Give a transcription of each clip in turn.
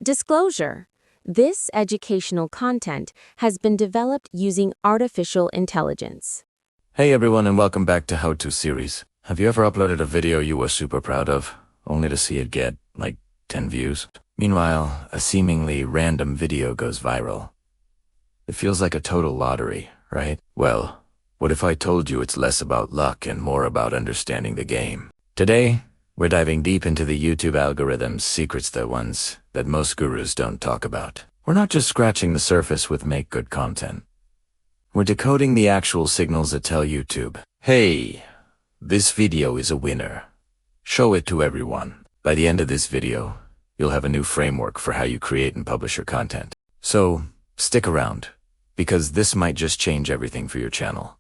Disclosure: this educational content has been developed using artificial intelligence. Hey everyone, and welcome back to HowTo series. Have you ever uploaded a video you were super proud of, only to see it get, like, 10 views? Meanwhile, a seemingly random video goes viral. It feels like a total lottery, right? Well, what if I told you it's less about luck and more about understanding the game? Today, we're diving deep into the YouTube algorithm's secrets, the ones that most gurus don't talk about. We're not just scratching the surface with make good content. We're decoding the actual signals that tell YouTube, hey, this video is a winner. Show it to everyone. By the end of this video, you'll have a new framework for how you create and publish your content. So, stick around, because this might just change everything for your channel.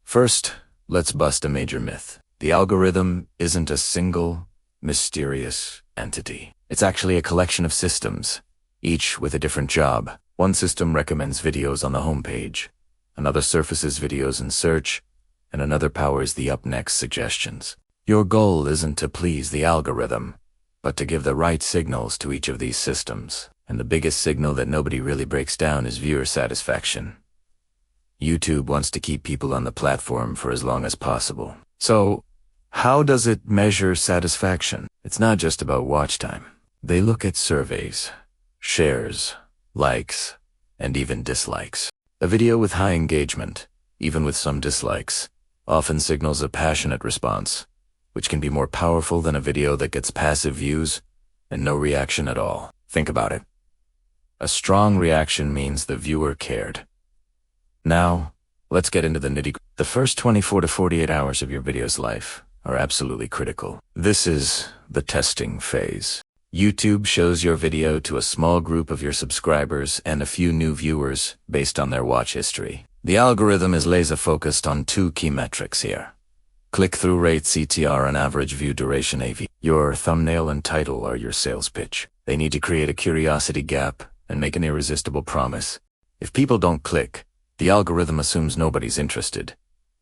First, let's bust a major myth. The algorithm isn't a single, mysterious entity. It's actually a collection of systems, each with a different job. One system recommends videos on the homepage, another surfaces videos in search, and another powers the up next suggestions. Your goal isn't to please the algorithm, but to give the right signals to each of these systems. And the biggest signal that nobody really breaks down is viewer satisfaction. YouTube wants to keep people on the platform for as long as possible. So, how does it measure satisfaction? It's not just about watch time. They look at surveys, shares, likes, and even dislikes. A video with high engagement, even with some dislikes, often signals a passionate response, which can be more powerful than a video that gets passive views and no reaction at all. Think about it. A strong reaction means the viewer cared. Now, let's get into the nitty-gritty. The first 24 to 48 hours of your video's life are absolutely critical. This is the testing phase. YouTube shows your video to a small group of your subscribers and a few new viewers based on their watch history. The algorithm is laser-focused on two key metrics here: click-through rate (CTR) and average view duration (AV). Your thumbnail and title are your sales pitch. They need to create a curiosity gap and make an irresistible promise. If people don't click, the algorithm assumes nobody's interested,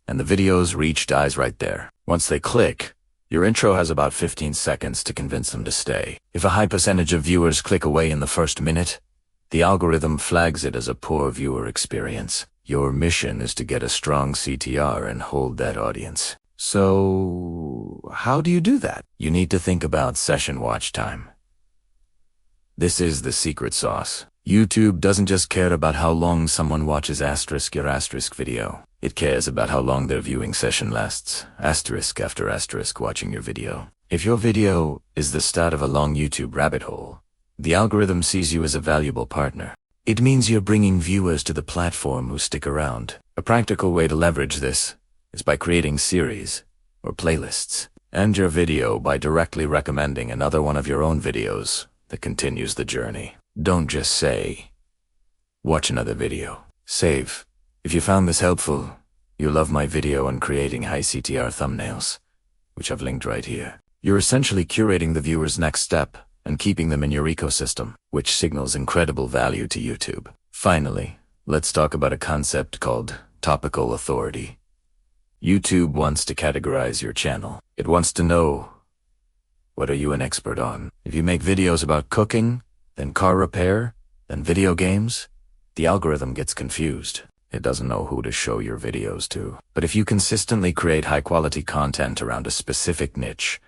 and the video's reach dies right there. Once they click, your intro has about 15 seconds to convince them to stay. If a high percentage of viewers click away in the first minute, the algorithm flags it as a poor viewer experience. Your mission is to get a strong CTR and hold that audience. So, how do you do that? You need to think about session watch time. This is the secret sauce. YouTube doesn't just care about how long someone watches your asterisk video. It cares about how long their viewing session lasts, asterisk after asterisk watching your video. If your video is the start of a long YouTube rabbit hole, the algorithm sees you as a valuable partner. It means you're bringing viewers to the platform who stick around. A practical way to leverage this is by creating series or playlists, and your video by directly recommending another one of your own videos that continues the journey. Don't just say, watch another video. Save. If you found this helpful, you love my video on creating high CTR thumbnails, which I've linked right here. You're essentially curating the viewer's next step and keeping them in your ecosystem, which signals incredible value to YouTube. Finally, let's talk about a concept called topical authority. YouTube wants to categorize your channel. It wants to know, what are you an expert on? If you make videos about cooking, then car repair, then video games, the algorithm gets confused. It doesn't know who to show your videos to. But if you consistently create high-quality content around a specific niche,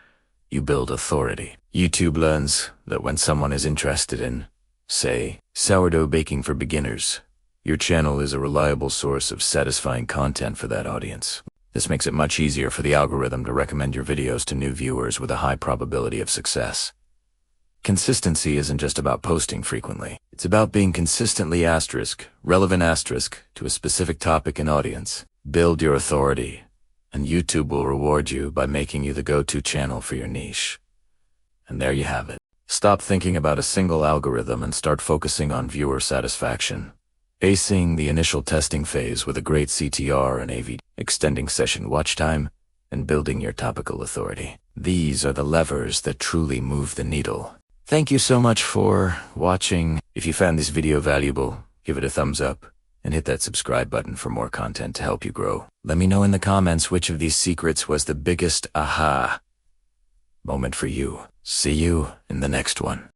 you build authority. YouTube learns that when someone is interested in, say, sourdough baking for beginners, your channel is a reliable source of satisfying content for that audience. This makes it much easier for the algorithm to recommend your videos to new viewers with a high probability of success. Consistency isn't just about posting frequently. It's about being consistently relevant to a specific topic and audience. Build your authority, and YouTube will reward you by making you the go-to channel for your niche. And there you have it. Stop thinking about a single algorithm and start focusing on viewer satisfaction. Acing the initial testing phase with a great CTR and AV, extending session watch time, and building your topical authority. These are the levers that truly move the needle. Thank you so much for watching. If you found this video valuable, give it a thumbs up and hit that subscribe button for more content to help you grow. Let me know in the comments which of these secrets was the biggest aha moment for you. See you in the next one.